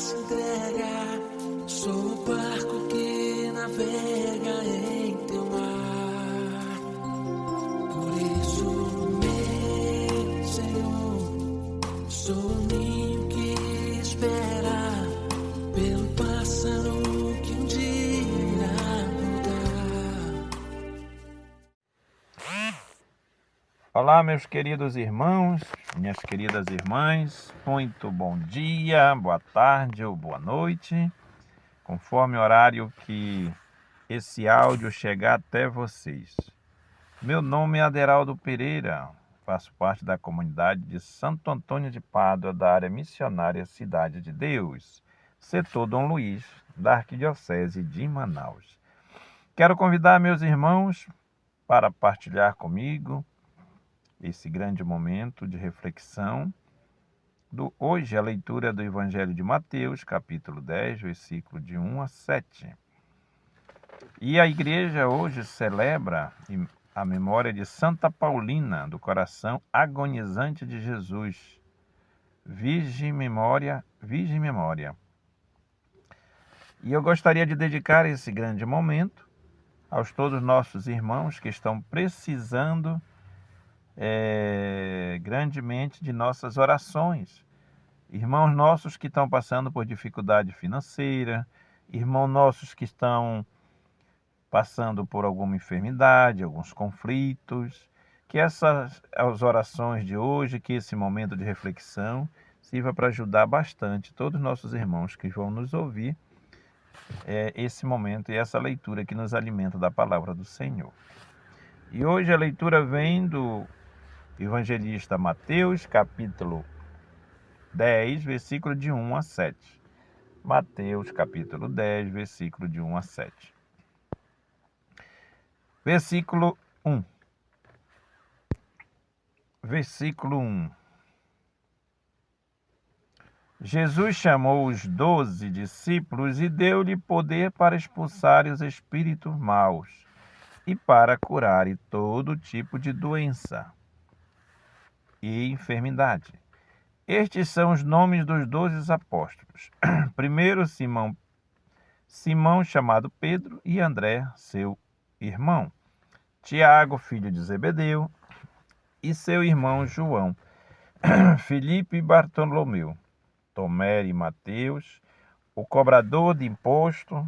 se entrega. Sou o barco que navega em teu mar. Por isso, meu Senhor, sou o ninho que espera pelo pássaro que um dia irá voltar. Olá, meus queridos irmãos, minhas queridas irmãs, muito bom dia, boa tarde ou boa noite, conforme o horário que esse áudio chegar até vocês. Meu nome é Aderaldo Pereira, faço parte da comunidade de Santo Antônio de Pádua, da área missionária Cidade de Deus, setor Dom Luís, da Arquidiocese de Manaus. Quero convidar meus irmãos para partilhar comigo esse grande momento de reflexão. Hoje a leitura do Evangelho de Mateus, capítulo 10, versículo de 1 a 7. E a igreja hoje celebra a memória de Santa Paulina, do coração agonizante de Jesus. Virgem memória, Virgem memória. E eu gostaria de dedicar esse grande momento aos todos nossos irmãos que estão precisando grandemente de nossas orações. Irmãos nossos que estão passando por dificuldade financeira, irmãos nossos que estão passando por alguma enfermidade, alguns conflitos, que as orações de hoje, que esse momento de reflexão sirva para ajudar bastante todos os nossos irmãos que vão nos ouvir esse momento e essa leitura que nos alimenta da palavra do Senhor. E hoje a leitura vem do Evangelista Mateus, capítulo 10, versículo de 1 a 7. Mateus, capítulo 10, versículo de 1 a 7. Versículo 1. Versículo 1. Jesus chamou os 12 discípulos e deu-lhe poder para expulsar os espíritos maus e para curar todo tipo de doença e enfermidade. Estes são os nomes dos 12 apóstolos. Primeiro, Simão chamado Pedro, e André, seu irmão. Tiago, filho de Zebedeu, e seu irmão João. Filipe e Bartolomeu. Tomé e Mateus, o cobrador de imposto.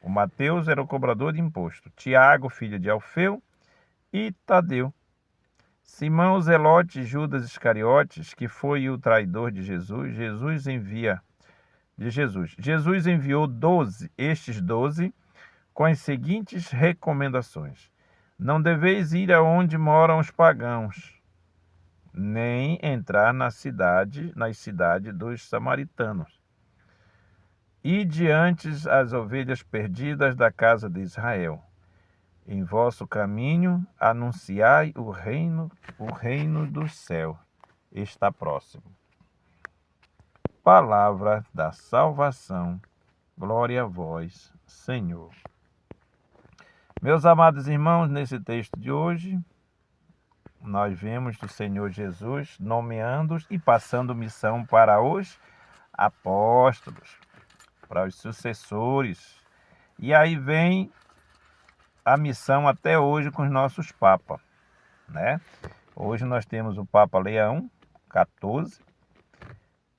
O Mateus era o cobrador de imposto. Tiago, filho de Alfeu, e Tadeu. Simão Zelote e Judas Iscariotes, que foi o traidor de Jesus. Jesus enviou estes 12, com as seguintes recomendações: não deveis ir aonde moram os pagãos, nem entrar nas cidades dos samaritanos. Ide antes as ovelhas perdidas da casa de Israel. Em vosso caminho anunciai o reino do céu está próximo. Palavra da salvação. Glória a vós, Senhor. Meus amados irmãos, nesse texto de hoje, nós vemos o Senhor Jesus nomeando-os e passando missão para os apóstolos, para os sucessores. E aí vem a missão até hoje com os nossos papas, né? Hoje nós temos o Papa Leão XIV,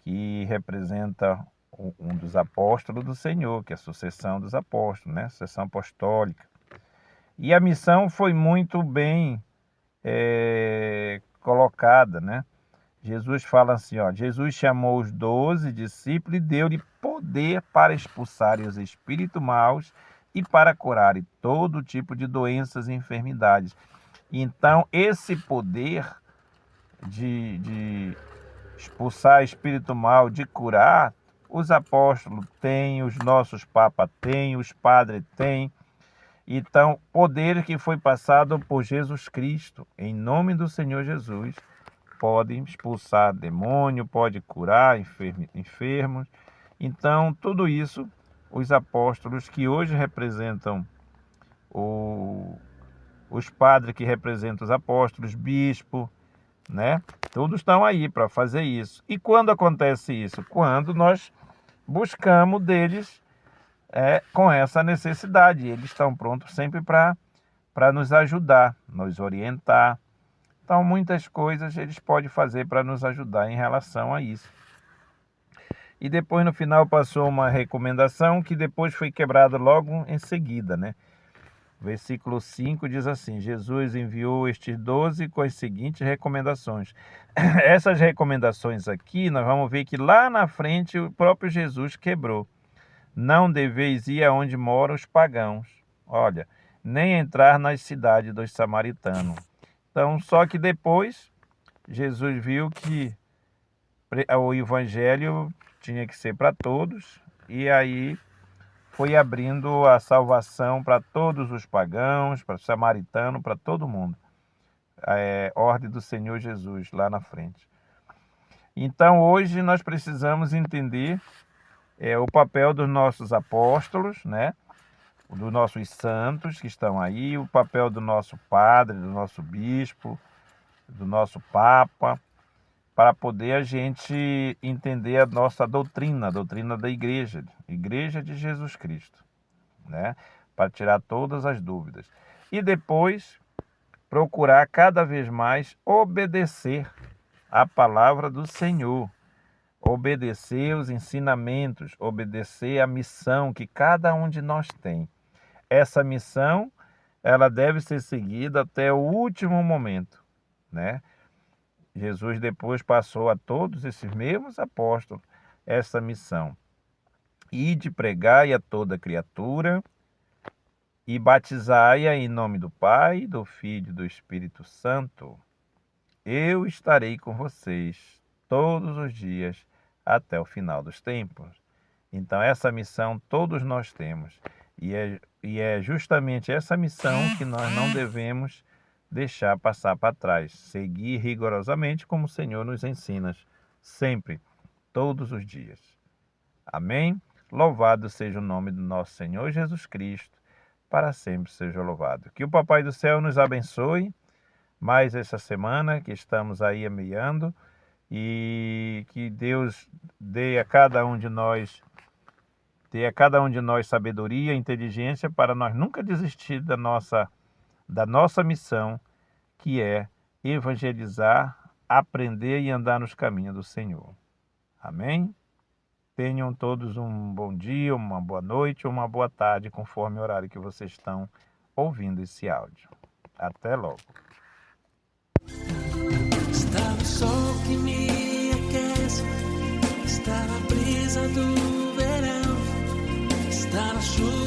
que representa um dos apóstolos do Senhor, que é a sucessão dos apóstolos, né? Sucessão apostólica. E a missão foi muito bem colocada, né? Jesus fala assim, Jesus chamou os 12 discípulos e deu-lhe poder para expulsarem os espíritos maus e para curarem todo tipo de doenças e enfermidades. Então, esse poder de expulsar espírito mal, de curar, os apóstolos têm, os nossos papas têm, os padres têm. Então, poder que foi passado por Jesus Cristo, em nome do Senhor Jesus, pode expulsar demônio, pode curar enfermos. Então, tudo isso, os apóstolos que hoje representam os padres que representam os apóstolos, bispo, né? Todos estão aí para fazer isso. E quando acontece isso? Quando nós buscamos deles com essa necessidade. Eles estão prontos sempre para nos ajudar, nos orientar. Então, muitas coisas eles podem fazer para nos ajudar em relação a isso. E depois, no final, passou uma recomendação que depois foi quebrada logo em seguida, né? Versículo 5 diz assim: Jesus enviou estes 12 com as seguintes recomendações. Essas recomendações aqui, nós vamos ver que lá na frente o próprio Jesus quebrou. Não deveis ir aonde moram os pagãos. Olha, nem entrar nas cidades dos samaritanos. Então, só que depois, Jesus viu que o evangelho tinha que ser para todos, e aí foi abrindo a salvação para todos os pagãos, para os samaritanos, para todo mundo. Ordem do Senhor Jesus lá na frente. Então, hoje nós precisamos entender o papel dos nossos apóstolos, né? Dos nossos santos que estão aí, o papel do nosso padre, do nosso bispo, do nosso papa, para poder a gente entender a nossa doutrina, a doutrina da igreja de Jesus Cristo, né? Para tirar todas as dúvidas. E depois procurar cada vez mais obedecer a palavra do Senhor, obedecer os ensinamentos, obedecer a missão que cada um de nós tem. Essa missão, ela deve ser seguida até o último momento, né? Jesus depois passou a todos esses mesmos apóstolos essa missão. Ide, pregai a toda criatura e batizai-a em nome do Pai, do Filho e do Espírito Santo. Eu estarei com vocês todos os dias até o final dos tempos. Então essa missão todos nós temos. E é justamente essa missão que nós não devemos deixar passar para trás. Seguir rigorosamente como o Senhor nos ensina, sempre, todos os dias. Amém? Louvado seja o nome do nosso Senhor Jesus Cristo, para sempre seja louvado. Que o Papai do Céu nos abençoe mais essa semana que estamos aí ameaçando, e que Deus dê a cada um de nós sabedoria e inteligência para nós nunca desistir da nossa missão, que é evangelizar, aprender e andar nos caminhos do Senhor. Amém? Tenham todos um bom dia, uma boa noite ou uma boa tarde, conforme o horário que vocês estão ouvindo esse áudio. Até logo. Está no sol que me aquece, está na brisa do verão, está na chuva